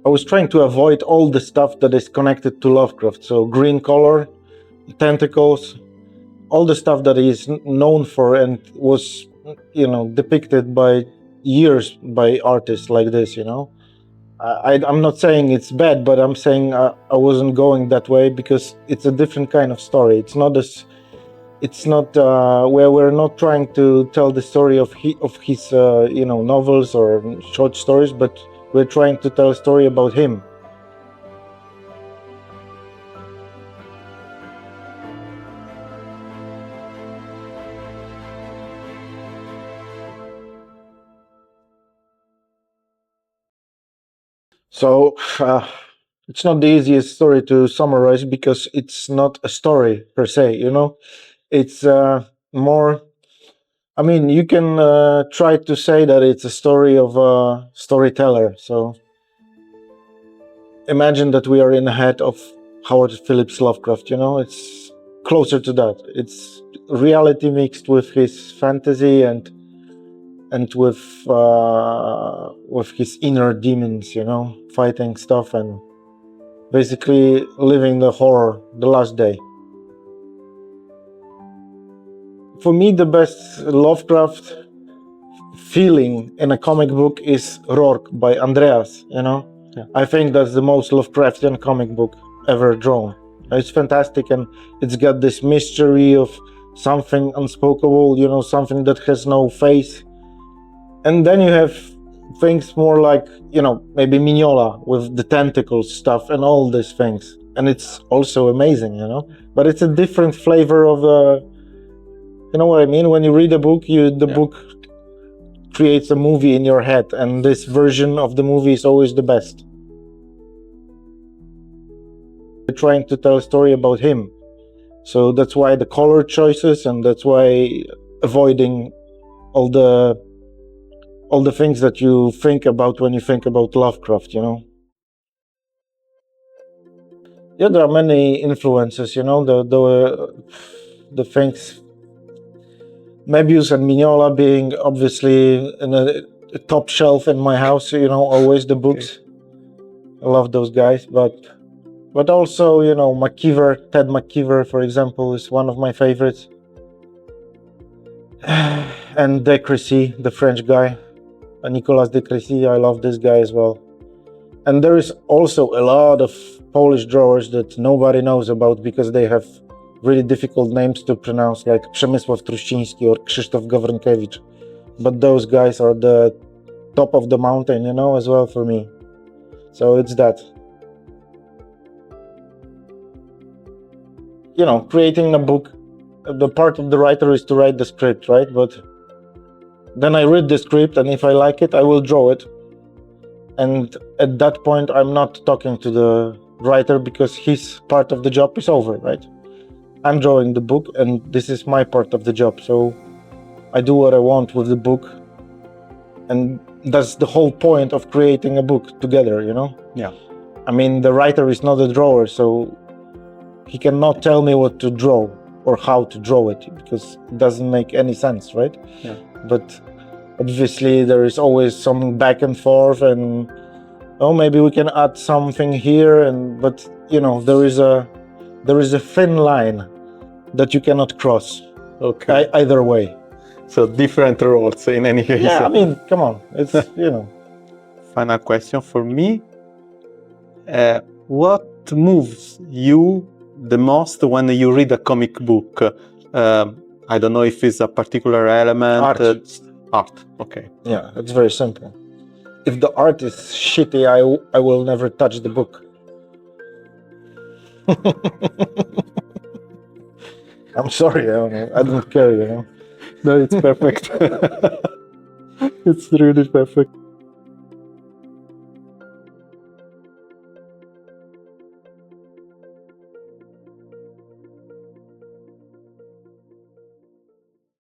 I was trying to avoid all the stuff that is connected to Lovecraft. So green color, tentacles, all the stuff that he is known for and was, depicted by years by artists like this, I'm not saying it's bad, but I'm saying I wasn't going that way because it's a different kind of story. It's not where we're not trying to tell the story of his novels or short stories, but we're trying to tell a story about him. So it's not the easiest story to summarize because it's not a story per se, It's more, you can try to say that it's a story of a storyteller. So imagine that we are in the head of Howard Phillips Lovecraft, it's closer to that. It's reality mixed with his fantasy and with his inner demons, fighting stuff and basically living the horror the last day. For me, the best Lovecraft feeling in a comic book is Rourke by Andreas, Yeah. I think that's the most Lovecraftian comic book ever drawn. It's fantastic, and it's got this mystery of something unspeakable, something that has no face. And then you have things more like, maybe Mignola with the tentacles stuff and all these things. And it's also amazing, But it's a different flavor of you know what I mean? When you read a book, the book creates a movie in your head, and this version of the movie is always the best. We're trying to tell a story about him. So that's why the color choices, and that's why avoiding all the things that you think about when you think about Lovecraft, Yeah, there are many influences, the things. Möbius and Mignola being obviously in a top shelf in my house, always the books. I love those guys, but also, McKeever, Ted McKeever, for example, is one of my favorites. And De Crécy, the French guy, Nicolas De Crécy, I love this guy as well. And there is also a lot of Polish drawers that nobody knows about because they have really difficult names to pronounce, like Przemysław Truściński or Krzysztof Gawronkiewicz. But those guys are the top of the mountain, as well for me. So it's that. Creating a book, the part of the writer is to write the script, right? But then I read the script, and if I like it, I will draw it. And at that point, I'm not talking to the writer because his part of the job is over, right? I'm drawing the book, and this is my part of the job. So I do what I want with the book. And that's the whole point of creating a book together, Yeah. The writer is not a drawer, so he cannot tell me what to draw or how to draw it because it doesn't make any sense, right? Yeah. But obviously there is always some back and forth, and maybe we can add something here, but there is a thin line that you cannot cross. Okay. Either way. So different roles in any case. Yeah, come on. It's, Final question for me. What moves you the most when you read a comic book? I don't know if it's a particular element. Art. Okay. Yeah, it's very simple. If the art is shitty, I will never touch the book. I'm sorry, I don't care, No, it's perfect. It's really perfect.